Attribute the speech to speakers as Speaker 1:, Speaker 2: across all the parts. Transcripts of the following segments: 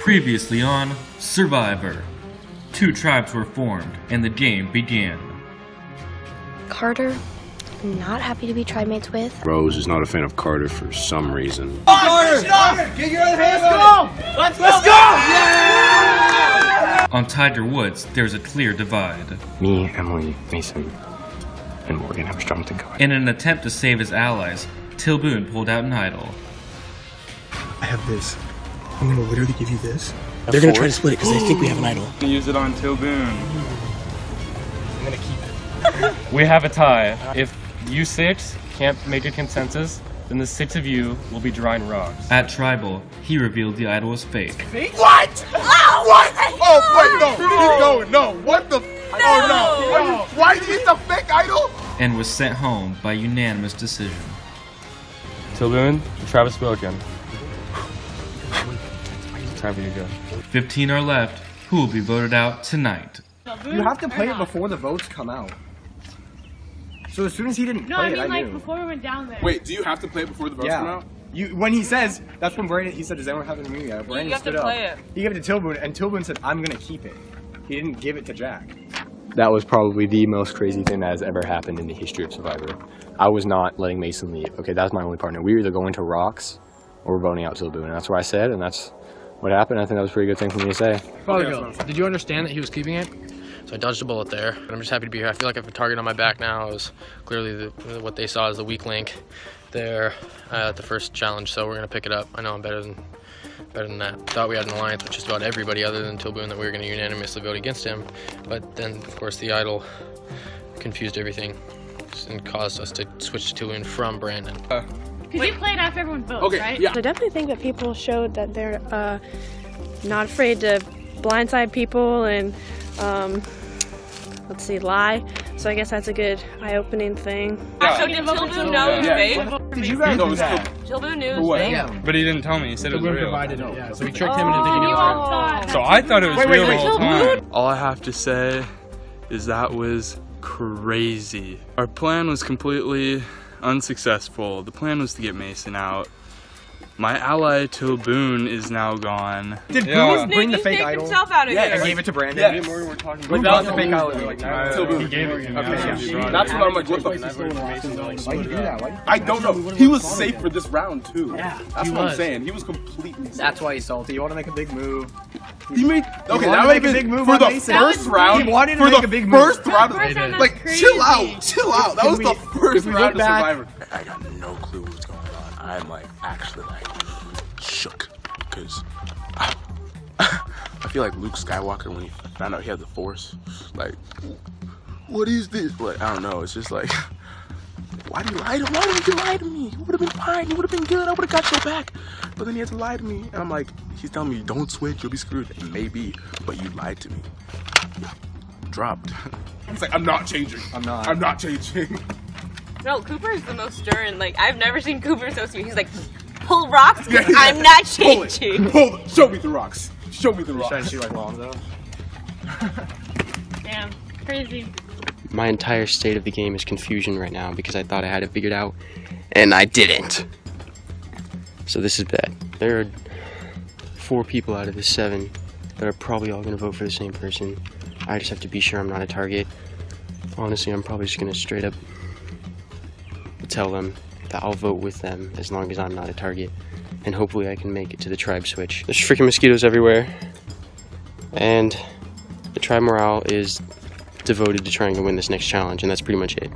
Speaker 1: Previously on Survivor. Two tribes were formed, and the game began.
Speaker 2: Carter, I'm not happy to be tribe mates with.
Speaker 3: Rose is not a fan of Carter for some reason.
Speaker 4: Carter! Get your other hands on it! Let's go! Yeah!
Speaker 1: On Tiger Woods, there's a clear divide.
Speaker 3: Me, Emily, Mason, and Morgan have a strong thing going.
Speaker 1: In an attempt to save his allies, Tilboon pulled out an idol.
Speaker 5: I have this. I'm gonna literally give you this. They're gonna try to split it because they think we have an idol.
Speaker 6: Use it on Tilboon.
Speaker 5: I'm gonna keep it.
Speaker 7: We have a tie. If you six can't make a consensus, then the six of you will be drawing rocks.
Speaker 1: At Tribal, he revealed the idol was fake.
Speaker 4: What? Oh, what? Oh, wait, no. What the? No. Oh, no. Why is it a fake idol?
Speaker 1: And was sent home by unanimous decision.
Speaker 7: Tilboon, Travis spoken. Time for you to go.
Speaker 1: 15 are left. Who will be voted out tonight?
Speaker 8: You have to play it before the votes come out. So as soon as he didn't play it, I knew.
Speaker 9: Before we went down there.
Speaker 4: Wait, do you have to play it before the votes come out?
Speaker 8: When he says, that's when Brandon, he said, does anyone have it in me yet? Brandon
Speaker 9: You
Speaker 8: stood
Speaker 9: have to
Speaker 8: up.
Speaker 9: play it.
Speaker 8: He gave it to Tilboon, and Tilboon said, I'm gonna keep it. He didn't give it to Jack.
Speaker 3: That was probably the most crazy thing that has ever happened in the history of Survivor. I was not letting Mason leave. Okay, that's my only partner. We were either going to rocks or we're voting out Tilboon, and that's what I said, and that's what happened. I think that was a pretty good thing for me to say.
Speaker 10: Did you understand that he was keeping it? So I dodged a bullet there, but I'm just happy to be here. I feel like I have a target on my back now. It was clearly what they saw as the weak link there at the first challenge, so we're going to pick it up. I know I'm better than that. Thought we had an alliance with just about everybody other than Tilboon, that we were going to unanimously vote against him, but then, of course, the idol confused everything and caused us to switch to Tilboon from Brandon.
Speaker 9: Because you played after everyone votes, right?
Speaker 11: I definitely think that people showed that they're not afraid to blindside people and lie. So I guess that's a good eye-opening thing.
Speaker 9: So did Tilboon know it was fake?
Speaker 8: Did you guys do that?
Speaker 9: Tilboon knew it was fake.
Speaker 6: But he didn't tell me. He said it was real.
Speaker 10: Provided it, yeah. So we tricked him into thinking it was real.
Speaker 6: So I thought it was real the whole time.
Speaker 12: All I have to say is that was crazy. Our plan was completely unsuccessful. The plan was to get Mason out. My ally Tilboon is now gone.
Speaker 8: Did Boone bring the fake idol?
Speaker 9: Himself out of here.
Speaker 8: I gave it to Brandon.
Speaker 4: Yeah.
Speaker 8: Without the fake idol.
Speaker 4: Tilboon.
Speaker 6: He gave it.
Speaker 4: That's what I'm like, what the
Speaker 8: Why you do that?
Speaker 4: I don't know. He was safe for this round, too.
Speaker 8: Yeah,
Speaker 4: That's what I'm saying. He was completely safe.
Speaker 8: That's why he's salty. You want to make a big move.
Speaker 4: He made
Speaker 8: Okay,
Speaker 4: that
Speaker 8: make
Speaker 4: would
Speaker 8: a big move
Speaker 4: for
Speaker 8: on
Speaker 4: the
Speaker 8: Mason.
Speaker 4: first round.
Speaker 8: He wanted to
Speaker 4: for
Speaker 8: make
Speaker 4: the
Speaker 8: a big move.
Speaker 4: first round. Like, chill out. That was the first round of Survivor.
Speaker 3: I got no clue what's going on. I'm like actually like shook because I feel like Luke Skywalker when he found out he had the Force. Like, what is this? But I don't know. It's just like, why did you lie to me? Why did you lie to me? You would have been fine. You would have been good. I would have got your back. But then he had to lie to me, and I'm like, he's telling me don't switch, you'll be screwed. Maybe, but you lied to me. Dropped.
Speaker 4: He's like, I'm not changing. I'm not changing.
Speaker 9: No, Cooper's the most stern. Like, I've never seen Cooper so sweet. He's like, pull rocks, I'm not changing.
Speaker 4: Pull it. Show me the rocks. Show me the rocks.
Speaker 8: Trying to shoot like Lonzo.
Speaker 9: Damn, crazy.
Speaker 10: My entire state of the game is confusion right now because I thought I had it figured out, and I didn't. So this is bad. There are 4 people out of the 7 that are probably all going to vote for the same person. I just have to be sure I'm not a target. Honestly, I'm probably just going to straight up tell them that I'll vote with them as long as I'm not a target. And hopefully I can make it to the tribe switch. There's freaking mosquitoes everywhere. And the tribe morale is devoted to trying to win this next challenge, and that's pretty much it.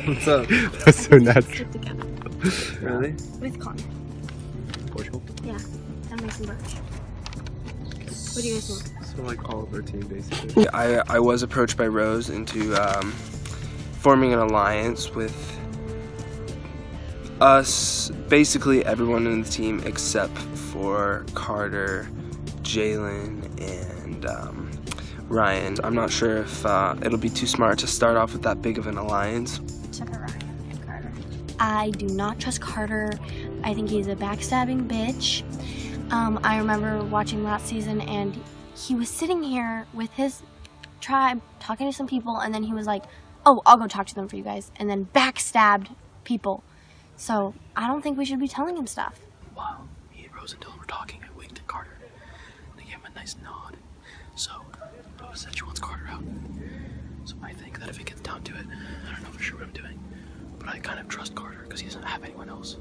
Speaker 8: What's up?
Speaker 5: That's so natural.
Speaker 8: Really?
Speaker 2: With Connor.
Speaker 5: Portugal?
Speaker 2: Yeah, and Mason Birch. What do you guys think?
Speaker 5: So like all of our team basically.
Speaker 3: I was approached by Rose into forming an alliance with us, basically everyone in the team except for Carter, Jalen, and Ryan. I'm not sure if it'll be too smart to start off with that big of an alliance.
Speaker 2: Check out Ryan and Carter. I do not trust Carter. I think he's a backstabbing bitch. I remember watching last season and he was sitting here with his tribe talking to some people, and then he was like, oh, I'll go talk to them for you guys, and then backstabbed people. So I don't think we should be telling him stuff.
Speaker 5: Wow, me and Rose and Dylan were talking. I winked at Carter. They gave him a nice nod. So Rose said she wants Carter out. So I think that if it gets down to it, I don't know for sure what I'm doing, but I kind of trust Carter because he doesn't have anyone else.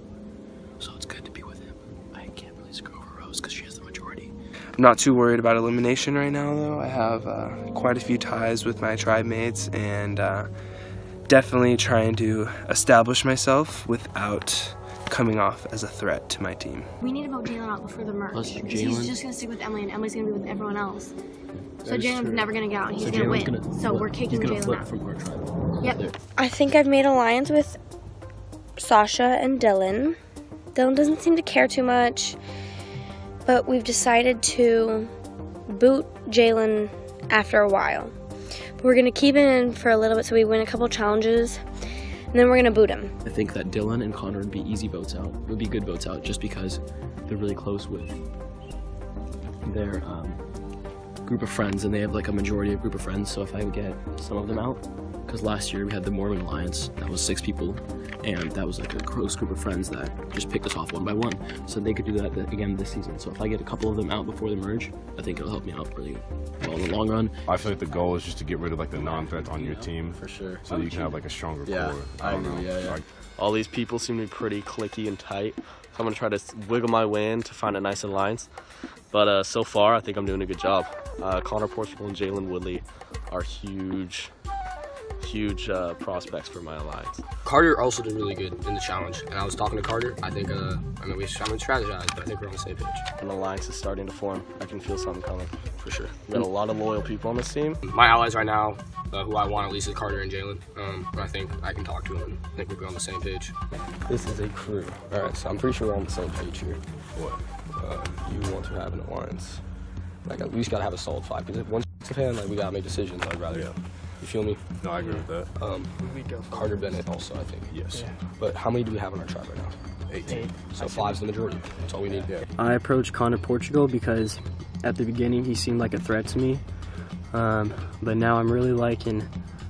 Speaker 5: So it's good to be with him. I can't really screw over Rose because she has the majority.
Speaker 3: I'm not too worried about elimination right now, though. I have quite a few ties with my tribe mates, and definitely trying to establish myself without coming off as a threat to my team.
Speaker 2: We need to vote Jalen out before the merge. Because he's just going to stick with Emily, and Emily's going to be with everyone else. So Jalen's never going to get out, and he's going to win. So we're kicking Jalen out.
Speaker 5: From our tribe.
Speaker 2: Yep. I think I've made alliance with Sasha and Dylan. Dylan doesn't seem to care too much, but we've decided to boot Jalen after a while. But we're going to keep him in for a little bit so we win a couple challenges, and then we're going to boot him.
Speaker 5: I think that Dylan and Connor would be easy votes out. Would be good votes out just because they're really close with their group of friends, and they have like a majority of group of friends. So if I would get some of them out, because last year we had the Mormon Alliance, that was 6 people, and that was like a close group of friends that just picked us off one by one. So they could do that again this season. So if I get a couple of them out before the merge, I think it'll help me out really well in the long run.
Speaker 13: I feel like the goal is just to get rid of like the non-threats on your team.
Speaker 10: For sure.
Speaker 13: So you can have like a stronger core.
Speaker 10: I agree, yeah. All these people seem to be pretty cliquey and tight. So I'm gonna try to wiggle my way in to find a nice alliance. But so far, I think I'm doing a good job. Connor Portugal and Jalen Woodley are huge prospects for my alliance.
Speaker 14: Carter also did really good in the challenge, and I was talking to Carter. I think, I mean, we haven't strategized, but I think we're on the same page.
Speaker 10: An alliance is starting to form. I can feel something coming, for sure. We got a lot of loyal people on this team.
Speaker 14: My allies right now, who I want at least is Carter and Jalen. I think I can talk to them. I think we'll be on the same page.
Speaker 10: This is a crew. All right, so I'm pretty sure we're on the same page here. What? You want to have an alliance. Like, we just gotta have a solid 5, because if one's a fan, like, we gotta make decisions. I'd rather, you feel me?
Speaker 13: No, I agree with that.
Speaker 10: Carter Bennett also, I think.
Speaker 13: Yes.
Speaker 10: Yeah. But how many do we have on our tribe right now?
Speaker 13: 18.
Speaker 10: So 5's the majority. That's all we need. Yeah.
Speaker 15: I approached Connor Portugal because at the beginning he seemed like a threat to me, but now I'm really liking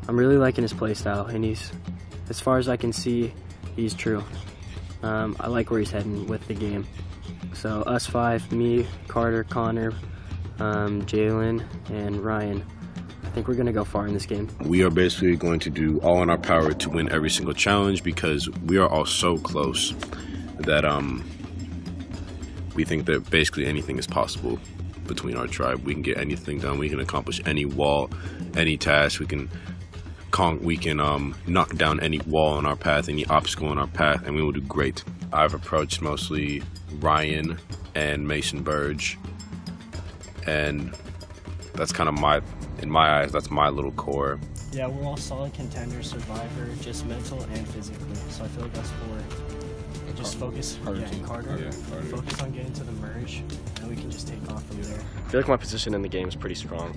Speaker 15: his play style, and he's, as far as I can see, he's true. I like where he's heading with the game. So us 5, me, Carter, Connor, Jalen, and Ryan. I think we're going to go far in this game.
Speaker 13: We are basically going to do all in our power to win every single challenge because we are all so close that we think that basically anything is possible between our tribe. We can get anything done. We can accomplish any wall, any task. We can knock down any wall in our path, any obstacle in our path, and we will do great. I've approached mostly Ryan and Mason Burge, and that's kind of in my eyes, that's my little core.
Speaker 16: Yeah, we're all solid contenders, survivor, just mental and physically. So I feel like us 4 just focus, Carter. Focus on getting to the merge, and we can just take off from there.
Speaker 10: I feel like my position in the game is pretty strong.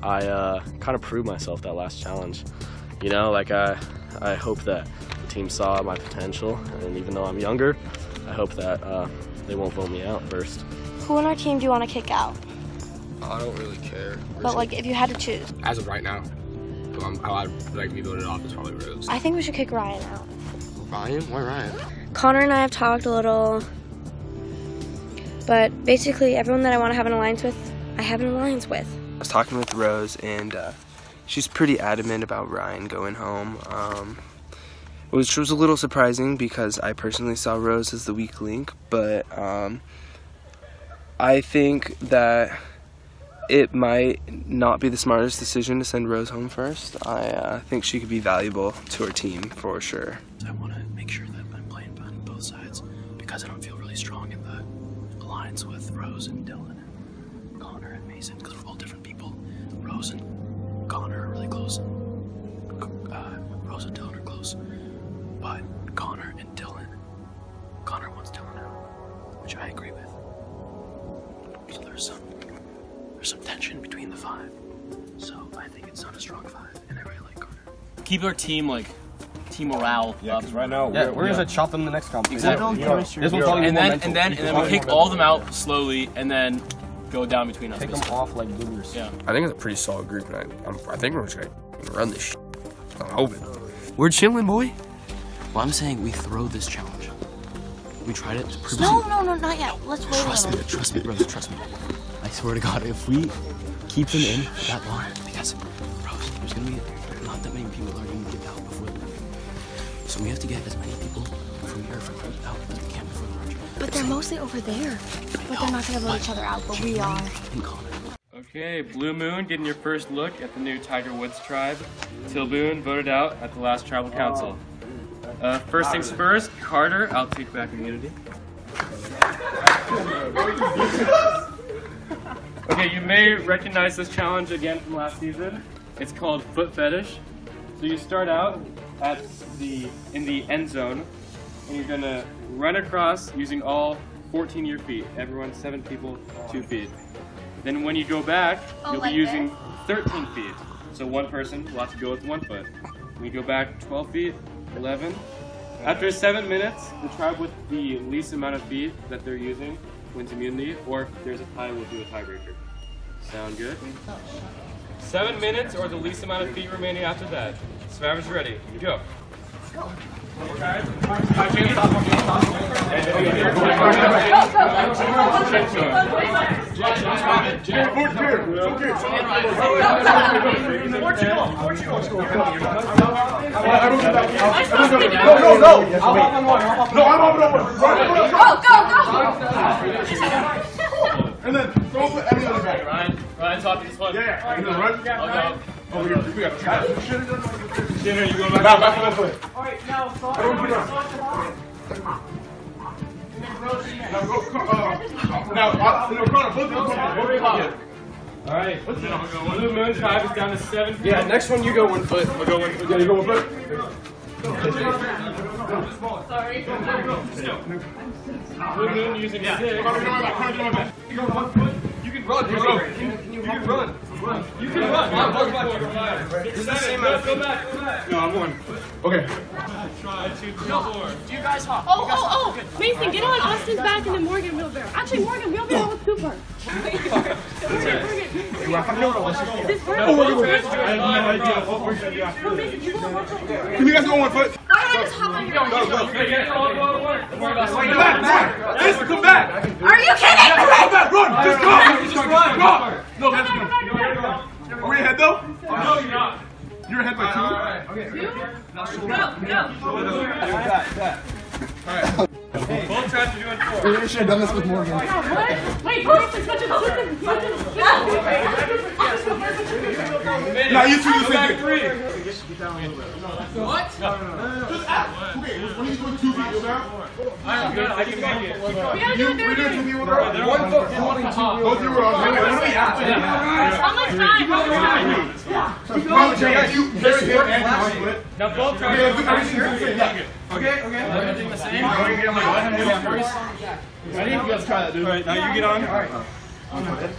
Speaker 10: I kind of proved myself that last challenge. You know, like I hope that the team saw my potential, and even though I'm younger, I hope that they won't vote me out first.
Speaker 2: Who on our team do you want to kick out?
Speaker 14: I don't really care.
Speaker 2: But like, if you had to choose.
Speaker 14: As of right now, who I'd like to be voted off is probably Rose.
Speaker 2: I think we should kick Ryan out.
Speaker 14: Ryan? Why Ryan?
Speaker 2: Connor and I have talked a little, but basically everyone that I want to have an alliance with, I have an alliance with.
Speaker 3: I was talking with Rose, and she's pretty adamant about Ryan going home, which was a little surprising because I personally saw Rose as the weak link, but I think that
Speaker 17: it might not be the smartest decision to send Rose home first. I think she could be valuable to our team for sure.
Speaker 5: I want to make sure that I'm playing on both sides because I don't feel really strong in the alliance with Rose and Dylan and Connor and Mason because we're all different people. Rose and Connor are really close. Rose and Dylan are close. But Connor and Dylan, Connor wants Dylan out, which I agree with. So there's some tension between the five. So I think it's not a strong five, and I really like Connor.
Speaker 7: Keep our team team morale up.
Speaker 8: Because right now we're gonna chop them the next competition.
Speaker 7: Exactly.
Speaker 8: This one's probably
Speaker 7: and then we kick all of them out slowly, and then go down between us.
Speaker 8: Take them off like boogers.
Speaker 7: Yeah.
Speaker 17: I think it's a pretty solid group, and I think we're just gonna run this shit. I'm hoping. We're chilling, boy.
Speaker 5: Well, I'm saying we throw this challenge. We tried it.
Speaker 2: No, not yet. Let's wait a little.
Speaker 5: Trust me, Rose, trust me. I swear to God, if we keep them in that long, because, Rose, there's gonna be not that many people that are gonna get out before the merge. So we have to get as many people from here from out as we can before the merge.
Speaker 2: But they're mostly over there. But they're not gonna vote each other out, but we are.
Speaker 7: Okay, Blue Moon getting your first look at the new Tiger Woods tribe. Tilboon voted out at the last tribal council. First things first, Carter, I'll take back immunity. Okay, you may recognize this challenge again from last season. It's called Foot Fetish. So you start out in the end zone, and you're gonna run across using all 14 of your feet. Everyone, 7 people, 2 feet. Then when you go back, you'll be using 13 feet. So one person will have to go with 1 foot. When you go back 12 feet, 11. After 7 minutes, the tribe with the least amount of feet that they're using wins immunity, or if there's a tie, we'll do a tiebreaker. Sound good? 7 minutes or the least amount of feet remaining after that. Survivor's ready. Go.
Speaker 4: And then throw the Emmy on the back.
Speaker 7: Ryan, talk to this one.
Speaker 4: Yeah. And then run.
Speaker 7: I'll go.
Speaker 4: Oh, we got to try.
Speaker 7: Dinner, you go back.
Speaker 4: Back to the foot.
Speaker 7: Alright, now, Alright, Blue Moon tribe is down to 7 feet.
Speaker 8: Yeah, next one you go 1 foot.
Speaker 4: I'll go 1 foot. Yeah, you go 1 foot.
Speaker 7: Sorry. Blue Moon using 6.
Speaker 4: You go 1 foot. You can run. You can run. You can run.
Speaker 7: It's the same amount of feet. Go back.
Speaker 4: No, I'm 1 foot. Okay.
Speaker 7: Try 2, 3, 4.
Speaker 11: Do you guys hop? Oh. Mason, get on Austin's back and then Morgan wheelbarrow. Actually, Morgan wheelbarrow with Cooper. Morgan. Is this first?
Speaker 4: I have no idea. Can you guys go 1 foot?
Speaker 11: Why don't I just hop on your
Speaker 4: Go. Come back.
Speaker 11: Are you kidding?
Speaker 4: Come back, run. Just go. Go. No, let's go. Are we ahead though?
Speaker 7: No, you're not.
Speaker 4: You're ahead by 2?
Speaker 11: Okay.
Speaker 4: Alright.
Speaker 7: Both tribes are doing 4.
Speaker 4: We should have done this with Morgan.
Speaker 11: Wait,
Speaker 4: Now you 2 the same thing.
Speaker 7: 3.
Speaker 4: What? No. Just ask. Okay, when he's doing 2 feet, you're down?
Speaker 7: I can make it.
Speaker 4: We're doing 2 feet, we're down? 1 foot, 2 feet. Both of you were on. What do we ask?
Speaker 11: How much time?
Speaker 7: Now both tribes are doing
Speaker 4: Okay.
Speaker 7: everything the same.
Speaker 4: Ready? Let's try that, dude.
Speaker 7: Alright, now you get on.
Speaker 4: Alright.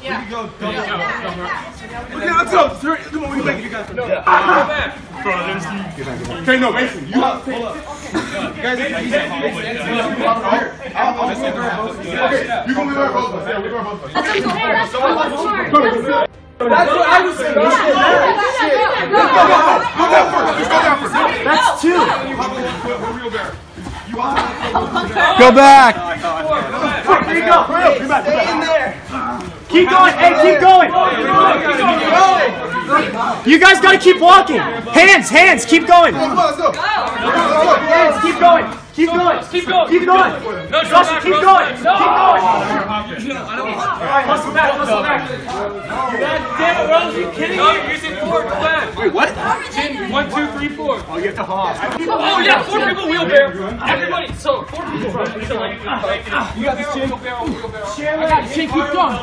Speaker 11: Yeah.
Speaker 4: Go. Let's go. Come on, we can make it. You guys. Okay, no, Mason. You have to take. Guys, okay, you can leave our both of us. Yeah, leave our both of us.
Speaker 11: That's what I was saying.
Speaker 4: Go down first. Just go down first.
Speaker 8: That's 2.
Speaker 4: Go
Speaker 8: back. Here you go. Stay in there. Keep going. Hey, keep going. You guys got to keep walking. Hands. Keep going.
Speaker 4: Let's go.
Speaker 8: Hands. Keep going. Keep going.
Speaker 7: Keep going.
Speaker 8: Keep going.
Speaker 7: No,
Speaker 8: Josh, keep going. Keep going.
Speaker 7: I don't want.
Speaker 8: All right, hustle back.
Speaker 7: damn it, Rose, are you kidding me? No, you're using 4. Go back.
Speaker 8: Wait, what?
Speaker 7: 1, 2, 3, 4.
Speaker 8: Oh, you have to hop.
Speaker 7: Oh, yeah, 4 people wheelbarrow. Everybody, so 4 people. You got this, Chin.
Speaker 8: Chin, keep going.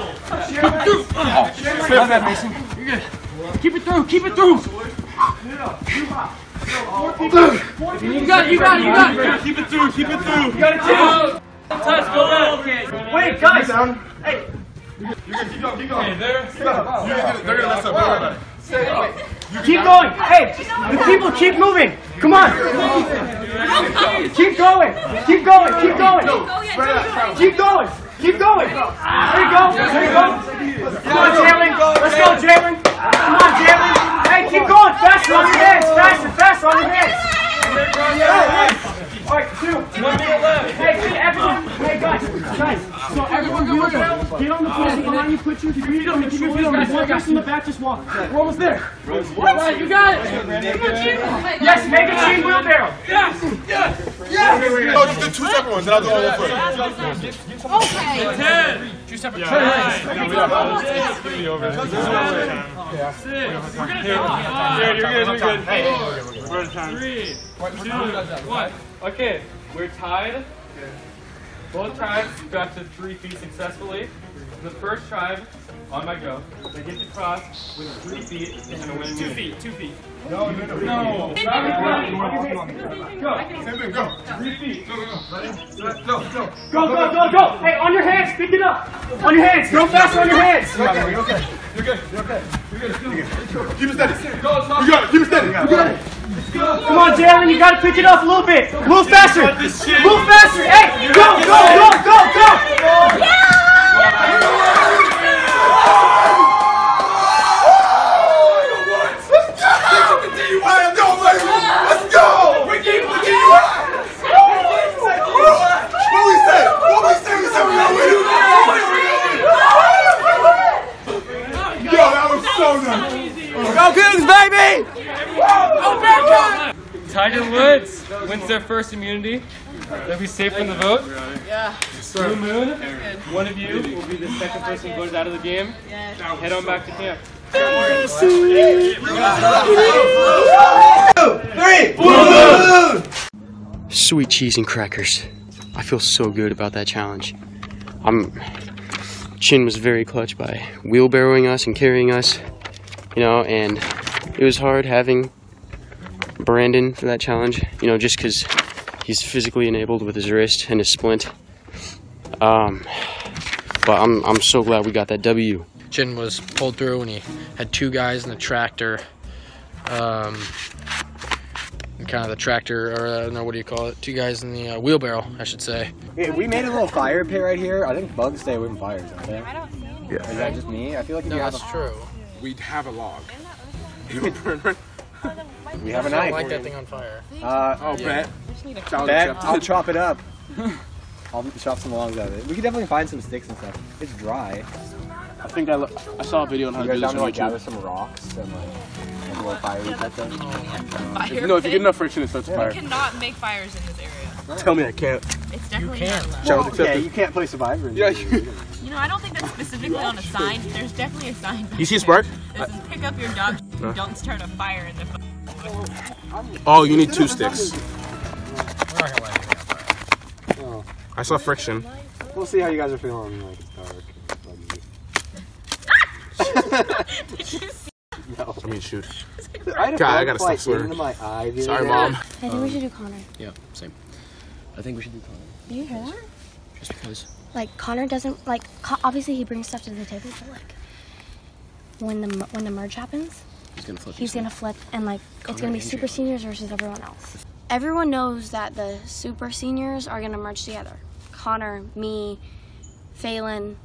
Speaker 8: Stay that, Mason. You're good. Keep it through. Keep it through. You got it.
Speaker 7: Keep it through. You got it, Chin. Touch, go back.
Speaker 8: Wait, guys. Hey.
Speaker 4: Keep going.
Speaker 7: Hey, there.
Speaker 4: They're gonna mess up.
Speaker 8: Keep going. Hey, the people keep moving. Come on. Keep going. Keep going. Keep going. Keep going. Keep going. There you go. There you go. Come on, Jalen. Let's go, Jalen. Come on, Jalen. Hey, keep going. Faster on your hands. Faster on your hands. All right, 2. Hey, everyone. Hey, guys. So everyone get on the floor. And then you put your feet on the shoulders. Guys in the back, just walk. We're almost there. What? You got it. Yes, make a chain wheelbarrow. Yes.
Speaker 4: No, just do 2 separate ones, and I'll do all 1 foot.
Speaker 11: Okay.
Speaker 7: 10. 2 separate tries.
Speaker 4: It's gonna be over.
Speaker 7: 6. You're good. Hey, we're out of time. 3, 2, 1. Okay, we're tied. Both tribes got to 3 feet successfully. The first tribe, on my go, they get to cross with 3 feet is gonna win. 2 feet. No.
Speaker 4: Go. Same thing, go.
Speaker 7: 3 feet.
Speaker 4: Go.
Speaker 8: Go. Hey, on your hands, pick it up. On your hands, go faster on your hands.
Speaker 4: You're good. Keep it steady. You got it. Keep it steady. You got it.
Speaker 8: Come on, Jalen, you gotta pick it up a little bit. Move faster. Move faster. Hey, go. Yeah!
Speaker 4: Let's go! We keep what we say? We said we gotta win. Yo, that was so nice.
Speaker 8: Go Cougs, baby!
Speaker 7: Tiger Woods wins their first immunity. They'll be safe from the vote.
Speaker 11: Yeah.
Speaker 7: Blue Moon, one of you will be the second person voted out of the game. Head on back to camp.
Speaker 8: 3.
Speaker 10: Sweet cheese and crackers. I feel so good about that challenge. Chin was very clutch by wheelbarrowing us and carrying us, and it was hard having Brandon for that challenge, just because he's physically enabled with his wrist and his splint. But I'm so glad we got that W.
Speaker 18: Chin was pulled through and he had 2 guys in the tractor. Kind of the tractor, or I don't know, what do you call it? 2 guys in the wheelbarrow, I should say.
Speaker 8: Hey, we made a little fire pit right here. I think bugs stay away from fires, don't they?
Speaker 9: I don't see any.
Speaker 8: Yeah. Is that just me? I feel like if
Speaker 18: No,
Speaker 8: you have
Speaker 18: that's true.
Speaker 3: We'd have a log.
Speaker 8: We have a
Speaker 18: I
Speaker 8: knife.
Speaker 18: don't like that thing on fire.
Speaker 8: Bet. I'll chop it up. I'll chop some logs out of it. We could definitely find some sticks and stuff. It's dry.
Speaker 3: I think I saw a video on how to do this on
Speaker 8: like
Speaker 3: YouTube.
Speaker 8: gather some rocks and like a little fire type thing.
Speaker 3: If you get enough friction, it starts a fire.
Speaker 9: You cannot make fires in this area.
Speaker 3: Tell me I can't.
Speaker 9: It's definitely not allowed.
Speaker 8: Well, yeah, you can't play Survivor.
Speaker 3: Yeah.
Speaker 9: You know, I don't think that's specifically on a sign. There's definitely a sign.
Speaker 3: You see a spark?
Speaker 9: This is pick up your dog. Don't start a fire in the.
Speaker 3: Oh, you need 2 sticks.
Speaker 18: We're not gonna let anything on fire.
Speaker 3: I saw friction.
Speaker 8: We'll see how you guys are feeling. Like it's dark. No.
Speaker 3: I mean, shoot.
Speaker 8: I
Speaker 3: gotta stop swearing.
Speaker 8: into my eye.
Speaker 3: Sorry, Mom.
Speaker 2: I think we should do Connor.
Speaker 5: Yeah, same. I think we should do Connor.
Speaker 2: Do you hear that?
Speaker 5: Just because.
Speaker 2: Like Connor doesn't obviously he brings stuff to the table, but like when the merge happens, he's gonna flip and like it's gonna be super seniors versus everyone else. Everyone knows that the super seniors are gonna merge together. Connor, me, Phelan,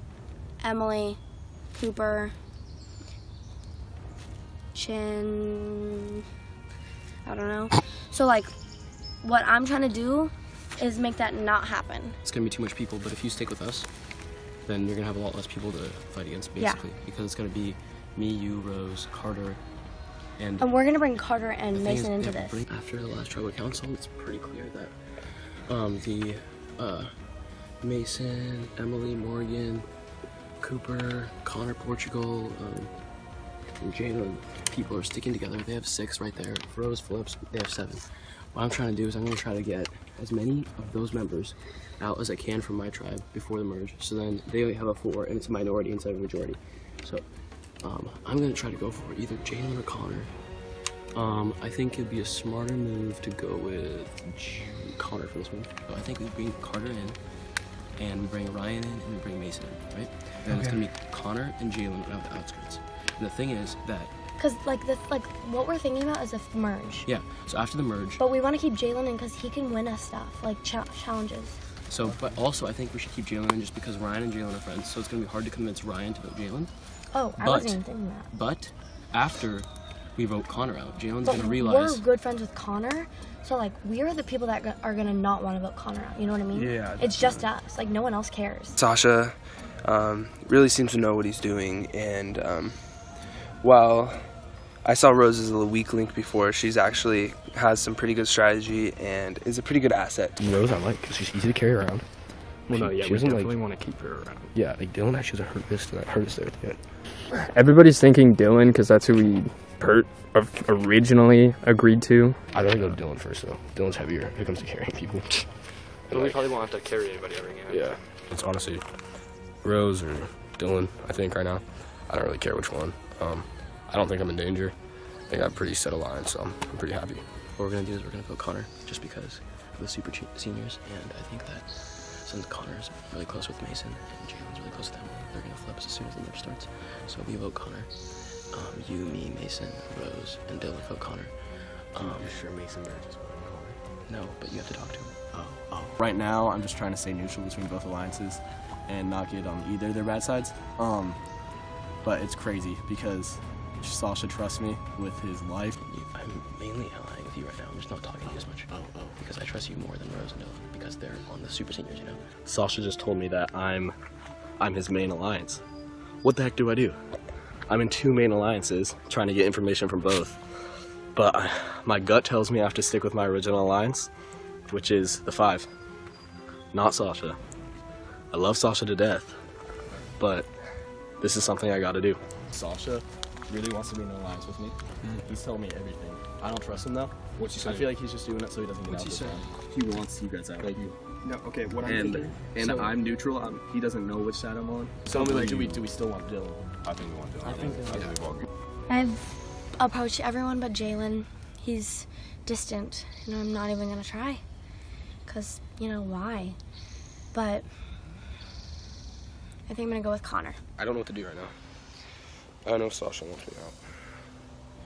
Speaker 2: Emily, Cooper, Chin, I don't know. So like what I'm trying to do is make that not happen.
Speaker 5: It's gonna be too much people, but if you stick with us, then you're gonna have a lot less people to fight against, basically. Yeah. Because it's gonna be me, you, Rose, Carter, and
Speaker 2: we're gonna bring Carter and Mason into this.
Speaker 5: After the last tribal council, it's pretty clear that Mason, Emily, Morgan, Cooper, Connor, Portugal, and Jalen, people are sticking together. They have 6 right there. Rose, Phillips, they have 7. What I'm trying to do is I'm going to try to get as many of those members out as I can from my tribe before the merge. So then they only have a 4, and it's a minority instead of a majority. So I'm going to try to go for either Jalen or Connor. I think it'd be a smarter move to go with Connor for this one. So I think we bring Carter in, and we bring Ryan in, and we bring Mason in, right? And then it's going to be Connor and Jalen around the outskirts. And the thing is that...
Speaker 2: Because, what we're thinking about is a merge.
Speaker 5: Yeah, so after the merge...
Speaker 2: But we want to keep Jalen in because he can win us stuff, like challenges.
Speaker 5: So, but also I think we should keep Jalen in just because Ryan and Jalen are friends, so it's going to be hard to convince Ryan to vote Jalen.
Speaker 2: Oh, I wasn't even thinking that.
Speaker 5: But after we vote Connor out, Jalen's going to realize...
Speaker 2: we're good friends with Connor, so, like, we're the people that are going to not want to vote Connor out, you know what I mean?
Speaker 17: Yeah.
Speaker 2: It's just us. Like, no one else cares.
Speaker 17: Sasha really seems to know what he's doing, and while I saw Rose as a weak link before, she's actually has some pretty good strategy and is a pretty good asset.
Speaker 5: Rose I like because she's easy to carry around. Well, no, yeah,
Speaker 18: she
Speaker 5: we
Speaker 18: doesn't
Speaker 5: definitely
Speaker 18: like-
Speaker 5: want to keep her around. Yeah, like Dylan actually has a hurt wrist, and that hurt us there at the end.
Speaker 18: Everybody's thinking Dylan because that's who we originally agreed to.
Speaker 5: I'd rather go to Dylan first, though. Dylan's heavier when it comes to carrying people.
Speaker 18: But we probably won't have to carry anybody ever again.
Speaker 5: Yeah, it's honestly Rose or Dylan, I think, right now. I don't really care which one. I don't think I'm in danger. I think I'm pretty set aligned, so I'm pretty happy. What we're going to do is we're going to vote Connor, just because of the super seniors, and I think that since Connor's really close with Mason and Jalen's really close with Emily, they're going to flip as soon as the merge starts. So we vote Connor. You, me, Mason, Rose, and Dylan vote Connor.
Speaker 19: You're sure Mason merges voting Connor?
Speaker 5: No, but you have to talk to him.
Speaker 19: Oh. Right now, I'm just trying to stay neutral between both alliances and not get on either of their bad sides. But it's crazy because Sasha trusts me with his life.
Speaker 5: I'm mainly allying with you right now. I'm just not talking to you as much. Because I trust you more than Rose and Dylan because they're on the super seniors, you know?
Speaker 19: Sasha just told me that I'm his main alliance. What the heck do I do? I'm in 2 main alliances, trying to get information from both. But my gut tells me I have to stick with my original alliance, which is the 5, not Sasha. I love Sasha to death, but this is something I gotta do. Sasha really wants to be in an alliance with me. He's telling me everything. I don't trust him though.
Speaker 18: What's he saying?
Speaker 19: I feel like he's just doing it so he doesn't get out.
Speaker 18: What's he saying?
Speaker 19: He wants you guys out. Like you.
Speaker 18: No, okay, what I'm
Speaker 19: And
Speaker 18: thinking... So,
Speaker 19: I'm neutral. He doesn't know which side I'm on. So I'm like, do we still want Dylan?
Speaker 13: I think we want Dylan.
Speaker 19: I think
Speaker 13: we've all agreed.
Speaker 2: I've approached everyone but Jalen. He's distant, and I'm not even gonna try. Cause, you know, why? But I think I'm gonna go with Connor.
Speaker 5: I don't know what to do right now. I know Sasha wants me out.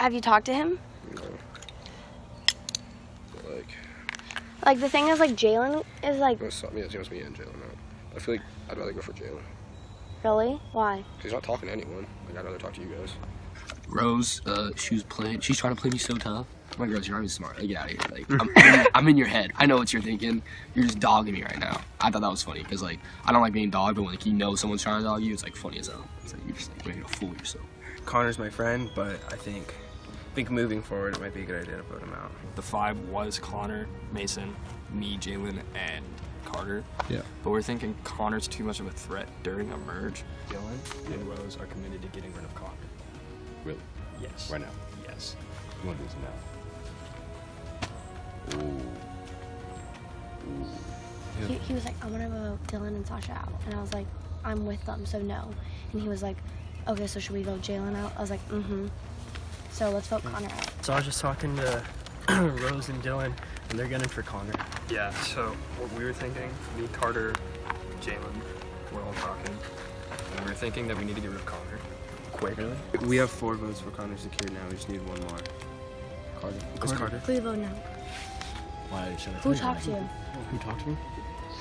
Speaker 2: Have you talked to him?
Speaker 5: No.
Speaker 2: Like, the thing is, like, Jalen is, like...
Speaker 5: Yeah, he wants me and Jalen out. I feel like I'd rather go for Jalen.
Speaker 2: Really? Why?
Speaker 5: Because he's not talking to anyone. Like, I'd rather talk to you guys.
Speaker 20: Rose, she's trying to play me so tough. I'm like, Rose, you're not even smart. Like, get out of here. Like, I'm in your head. I know what you're thinking. You're just dogging me right now. I thought that was funny because, like, I don't like being dogged, but when, like, you know someone's trying to dog you, it's, like, funny as hell. It's like, you're just, like, ready to fool yourself.
Speaker 17: Connor's my friend, but I think moving forward it might be a good idea to vote him out.
Speaker 21: The 5 was Connor, Mason, me, Jalen, and Carter.
Speaker 13: Yeah.
Speaker 21: But we're thinking Connor's too much of a threat during a merge. Dylan and Rose are committed to getting rid of Connor.
Speaker 13: Really?
Speaker 21: Yes.
Speaker 13: Right now?
Speaker 21: Yes.
Speaker 13: You want to do this now? Ooh.
Speaker 2: He was like, I'm gonna vote Dylan and Sasha out. And I was like, I'm with them, so no. And he was like, okay, so should we vote Jalen out? I was like, mm-hmm. So let's vote Connor out.
Speaker 16: So I was just talking to Rose and Dylan, and they're gunning for Connor.
Speaker 21: Yeah, so what we were thinking, me, Carter, Jalen, we're all talking. And we're thinking that we need to get rid of Connor. Quick. Really?
Speaker 17: We have 4 votes for Connor secured now. We just need 1 more.
Speaker 21: Carter.
Speaker 17: Who's Carter?
Speaker 2: Please vote no.
Speaker 17: Why should I
Speaker 2: Who talked to you?
Speaker 17: Who talked to me?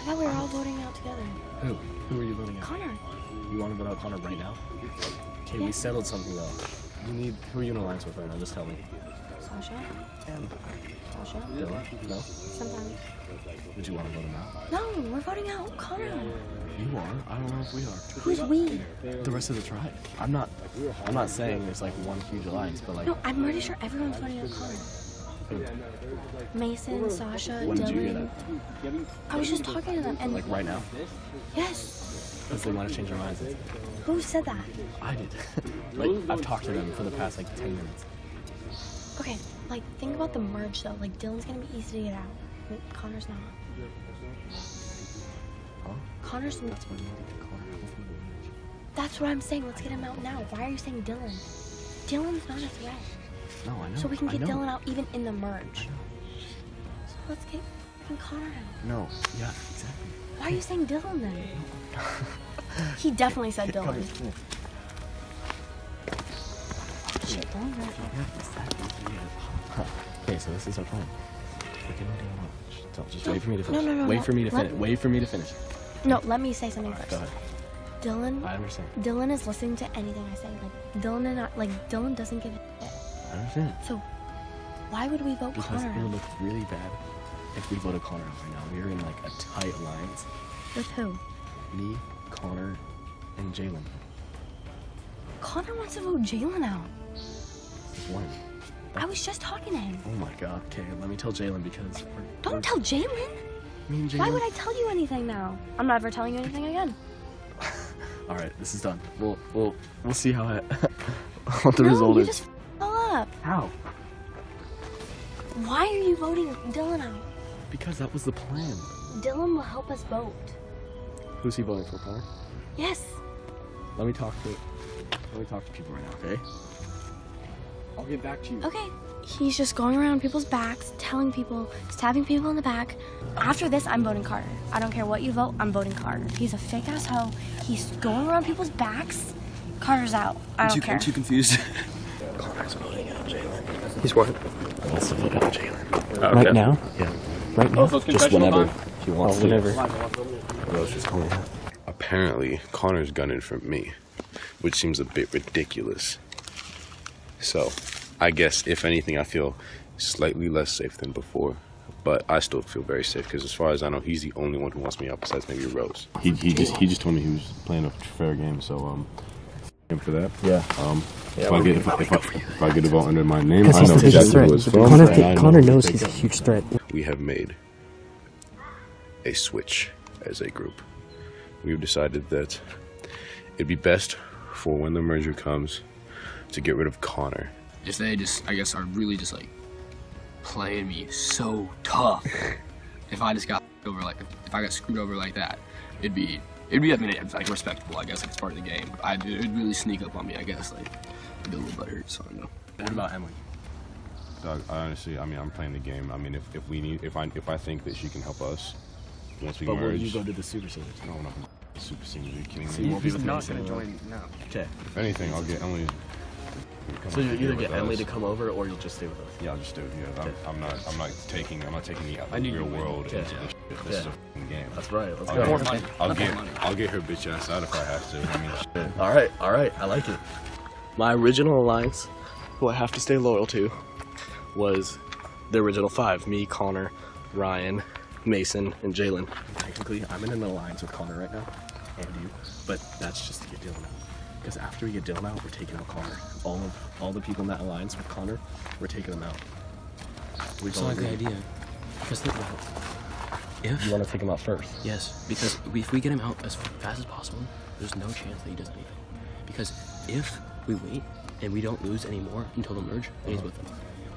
Speaker 2: I thought we were all voting out together.
Speaker 17: Who? Who are you voting out?
Speaker 2: Connor.
Speaker 17: You want to vote out Connor right now? Okay, we settled something though. Who are you in alliance with right now? Just tell me.
Speaker 2: Sasha? Sasha?
Speaker 17: Dylan? No?
Speaker 2: Sometimes.
Speaker 17: Would you want to vote him out?
Speaker 2: No, we're voting out Connor.
Speaker 17: You are? I don't know if we are.
Speaker 2: Who's we?
Speaker 17: The rest of the tribe. I'm not saying there's like one huge alliance, but like...
Speaker 2: No, I'm pretty sure everyone's voting out Connor. Mason, Sasha,
Speaker 17: When
Speaker 2: Dylan.
Speaker 17: did you get it?
Speaker 2: I was just talking to them and...
Speaker 17: Like right now?
Speaker 2: Yes.
Speaker 19: Because they want to change their minds.
Speaker 2: Who said that?
Speaker 19: I did. Like, I've talked to them for the past, like, 10 minutes.
Speaker 2: Okay, like, think about the merge, though. Like, Dylan's gonna be easy to get out. But Connor's not.
Speaker 19: Huh?
Speaker 2: Connor's not. That's what I'm saying. Let's get him out now. Why are you saying Dylan? Dylan's not a threat.
Speaker 19: No, I know.
Speaker 2: So we can get
Speaker 19: I know.
Speaker 2: Dylan out even in the merge. So let's get Connor out.
Speaker 19: No. Yeah, exactly.
Speaker 2: Why are you saying Dylan then? He definitely said Dylan. Shit, don't hurt me.
Speaker 19: Okay, so this is our plan. We're getting Dylan out. Just wait for me to finish.
Speaker 2: No.
Speaker 19: Wait for me to finish. Wait for me to finish.
Speaker 2: No, let me say something first.
Speaker 19: Go ahead.
Speaker 2: Dylan.
Speaker 19: I understand.
Speaker 2: Dylan is listening to anything I say. Like Dylan and I, like Dylan doesn't give a shit.
Speaker 19: I understand.
Speaker 2: So why would we vote
Speaker 19: Because
Speaker 2: Connor
Speaker 19: it would
Speaker 2: out?
Speaker 19: look really bad if we voted Connor out right now. We are in like a tight alliance.
Speaker 2: With who?
Speaker 19: Me, Connor, and Jalen.
Speaker 2: Connor wants to vote Jalen out.
Speaker 19: When?
Speaker 2: I was just talking to him.
Speaker 19: Oh my god. Okay, let me tell Jalen because
Speaker 2: Don't tell Jalen.
Speaker 19: Me and Jalen.
Speaker 2: Why would I tell you anything now? I'm never telling you anything again.
Speaker 19: All right, this is done. We'll see how it what the result
Speaker 2: you
Speaker 19: is.
Speaker 2: just up.
Speaker 19: How?
Speaker 2: Why are you voting Dylan out?
Speaker 19: Because that was the plan.
Speaker 2: Dylan will help us vote.
Speaker 19: Who's he voting for, Connor?
Speaker 2: Yes.
Speaker 19: Let me talk to people right now, okay? I'll get back to you.
Speaker 2: Okay. He's just going around people's backs, telling people, stabbing people in the back. After this, I'm voting Carter. I don't care what you vote, I'm voting Carter. He's a fake ass hoe. He's going around people's backs. Carter's out. I don't care.
Speaker 10: I'm too confused.
Speaker 19: Connor's voting out Jalen.
Speaker 10: He's what?
Speaker 19: He wants to vote out Jalen.
Speaker 10: Okay.
Speaker 19: Right now? Yeah. Right now?
Speaker 7: so
Speaker 19: Just whenever he wants to.
Speaker 13: whenever.
Speaker 19: Rose just told me that.
Speaker 13: Apparently, Connor's gunning for me, which seems a bit ridiculous. So, I guess, if anything, I feel slightly less safe than before. But I still feel very safe, because as far as I know, he's the only one who wants me out besides maybe Rose.
Speaker 1: He just told me he was playing a fair game, so him for that.
Speaker 19: Yeah.
Speaker 1: If I get a vote under my name, I know
Speaker 15: Because he's a
Speaker 1: exactly who
Speaker 15: threat.
Speaker 1: it's from.
Speaker 15: Connor knows he's a huge threat.
Speaker 13: We have made a switch as a group. We've decided that it'd be best for when the merger comes to get rid of Connor.
Speaker 20: If they I guess, are really just like playing me so tough. If I just got over if I got screwed over like that, it'd be I mean, it's like respectable, I guess, like it's part of the game. But it'd really sneak up on me, I guess, like I'd be a little butthurt, so I don't know.
Speaker 19: What about Emily?
Speaker 1: Doug, I honestly, I'm playing the game. I mean, if I think that she can help us once we
Speaker 19: But
Speaker 1: merge.
Speaker 19: will you go to the Super Seniors?
Speaker 1: No, we're not going to Super Seniors. Are you kidding me?
Speaker 19: So you won't be with
Speaker 1: not
Speaker 19: Mason
Speaker 1: going to
Speaker 19: anymore?
Speaker 1: join. No.
Speaker 19: Okay.
Speaker 1: If anything, I'll get Emily.
Speaker 19: So you either get Emily to come over, or you'll just stay with us.
Speaker 1: Yeah, I'll just stay with you.
Speaker 19: Okay.
Speaker 1: I'm not taking the
Speaker 19: I need
Speaker 1: real
Speaker 19: you to win.
Speaker 1: world
Speaker 19: Yeah.
Speaker 1: into this shit. This is a f***ing game.
Speaker 19: That's right. Let's
Speaker 1: I'll
Speaker 19: go.
Speaker 1: get- I'll get her bitch ass out if I have to. I mean, shit.
Speaker 19: All right. I like it. My original alliance, who I have to stay loyal to, was the original 5. Me, Connor, Ryan, Mason, and Jalen. Technically, I'm in an alliance with Connor right now, and you, but that's just to get Dylan out. Because after we get Dylan out, we're taking out Connor. All the people in that alliance with Connor, we're taking them out.
Speaker 5: It's not a good idea. Because think about it. If
Speaker 19: You want to take him out first?
Speaker 5: Yes, because if we get him out as fast as possible, there's no chance that he does anything. Because if we wait and we don't lose any more until the merge, then he's with them.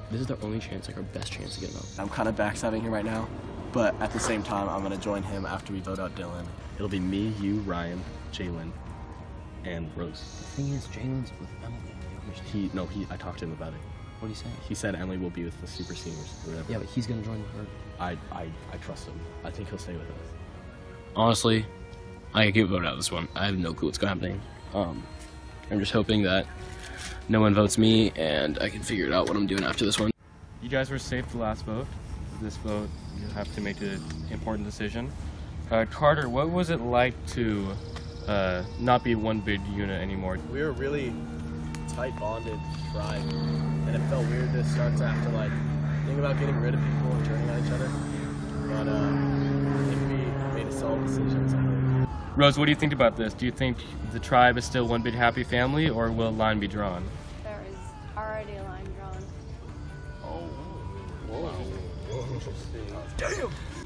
Speaker 5: This is our only chance, like our best chance to get him out.
Speaker 19: I'm kind of backstabbing him right now, but at the same time, I'm going to join him after we vote out Dylan. It'll be me, you, Ryan, Jalen, and Rose.
Speaker 5: The thing is, Jalen's with Emily.
Speaker 19: I talked to him about it.
Speaker 5: What did he say?
Speaker 19: He said Emily will be with the Super Seniors or whatever.
Speaker 5: Yeah, but he's gonna join with her.
Speaker 19: I trust him. I think he'll stay with us.
Speaker 5: Honestly, I get voted out of this one. I have no clue what's happening. I'm just hoping that no one votes me and I can figure it out what I'm doing after this one.
Speaker 7: You guys were safe the last vote. This vote, you have to make an important decision. Carter, what was it like to not be one big unit anymore?
Speaker 19: We were really tight bonded tribe, and it felt weird to start to have to like think about getting rid of people and turning on each other. But I think we made a solid decision.
Speaker 7: Rose, what do you think about this? Do you think the tribe is still one big happy family, or will a line be drawn?
Speaker 11: There is already a line drawn.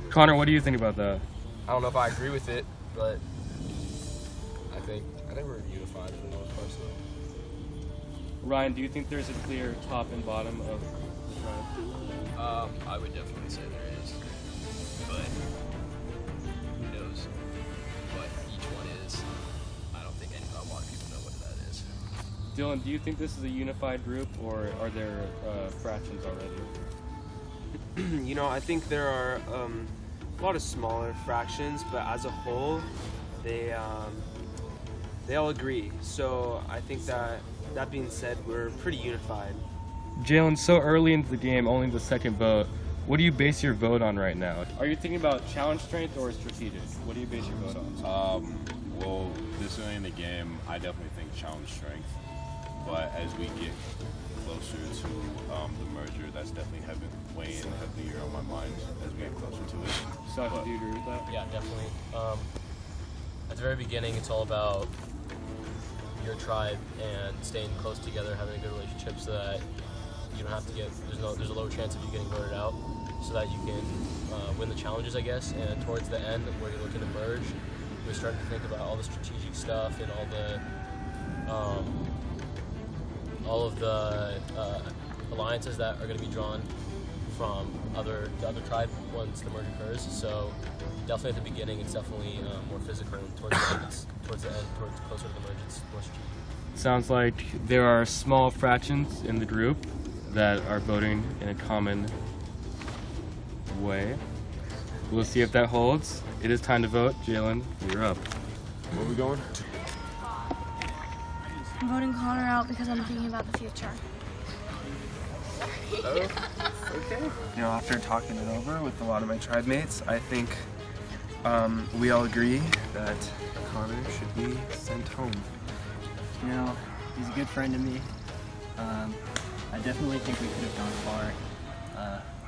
Speaker 7: Connor, what do you think about that?
Speaker 14: I don't know if I agree with it, but think we're unified for the most part. So.
Speaker 7: Ryan, do you think there's a clear top and bottom of the tribe?
Speaker 14: I would definitely say there is, but who knows what each one is? I don't think a lot of people know what that is.
Speaker 7: Dylan, do you think this is a unified group, or are there fractions already?
Speaker 12: You know, I think there are a lot of smaller fractions, but as a whole, they all agree. So I think that being said, we're pretty unified.
Speaker 7: Jalen, so early into the game, only the second vote. What do you base your vote on right now? Are you thinking about challenge strength or strategic? What do you base your vote on?
Speaker 1: Well, this early in the game, I definitely think challenge strength. But as we get closer to the merger, that's definitely weighing heavier on my mind as we get closer to it.
Speaker 7: Sasha, do you agree with that?
Speaker 5: Yeah, definitely. At the very beginning, it's all about your tribe and staying close together, having a good relationship, so that you don't have to get there's a lower chance of you getting voted out, so that you can win the challenges, I guess. And towards the end, where you're looking to merge, we're starting to think about all the strategic stuff and all of the alliances that are going to be drawn from the other tribe once the merge occurs. So definitely at the beginning, it's definitely more physical. Towards the end, closer to the merge, it's more strategic.
Speaker 7: Sounds like there are small fractions in the group that are voting in a common way. We'll see if that holds. It is time to vote. Jalen, you're up.
Speaker 1: Where are we going?
Speaker 2: I'm voting Connor out because I'm thinking about the future.
Speaker 12: Okay. You know, after talking it over with a lot of my tribe mates, I think we all agree that Connor should be sent home.
Speaker 16: You know, he's a good friend to me. I definitely think we could have gone far,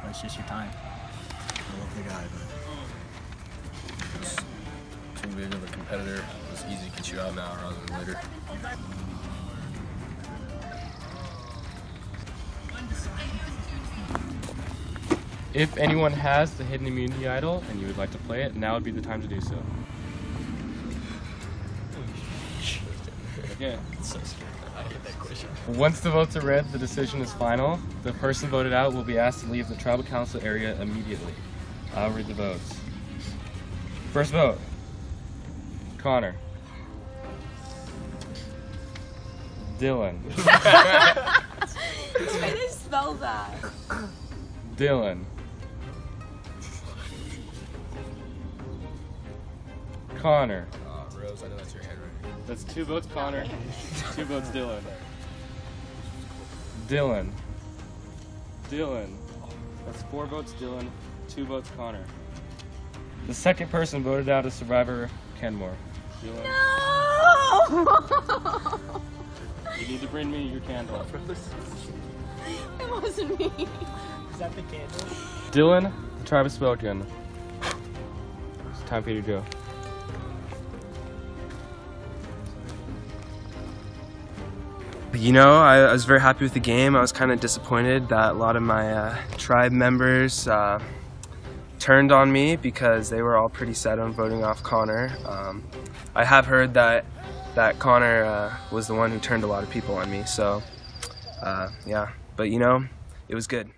Speaker 16: but it's just your time.
Speaker 14: I love the guy, but it's too big of a competitor. It's easy to get you out now rather than later.
Speaker 7: If anyone has the hidden immunity idol and you would like to play it, now would be the time to do so. Okay.
Speaker 5: So scary. I hate that question.
Speaker 7: Once the votes are read, the decision is final. The person voted out will be asked to leave the tribal council area immediately. I'll read the votes. First vote, Connor. Dylan.
Speaker 9: Try to spell that.
Speaker 7: Dylan. Connor.
Speaker 14: Rose, I know that's your handwriting.
Speaker 7: That's 2 votes Connor, 2 votes Dylan. Dylan. Dylan. That's 4 votes Dylan, 2 votes Connor. The second person voted out is survivor Kenmore. Dylan.
Speaker 9: No!
Speaker 7: You need to bring me your candle.
Speaker 9: It wasn't me.
Speaker 16: Is that the candle?
Speaker 7: Dylan, the tribe has spoken. It's time for you to go.
Speaker 12: You know, I was very happy with the game. I was kind of disappointed that a lot of my tribe members turned on me because they were all pretty set on voting off Connor. I have heard that Connor was the one who turned a lot of people on me, so yeah. But you know, it was good.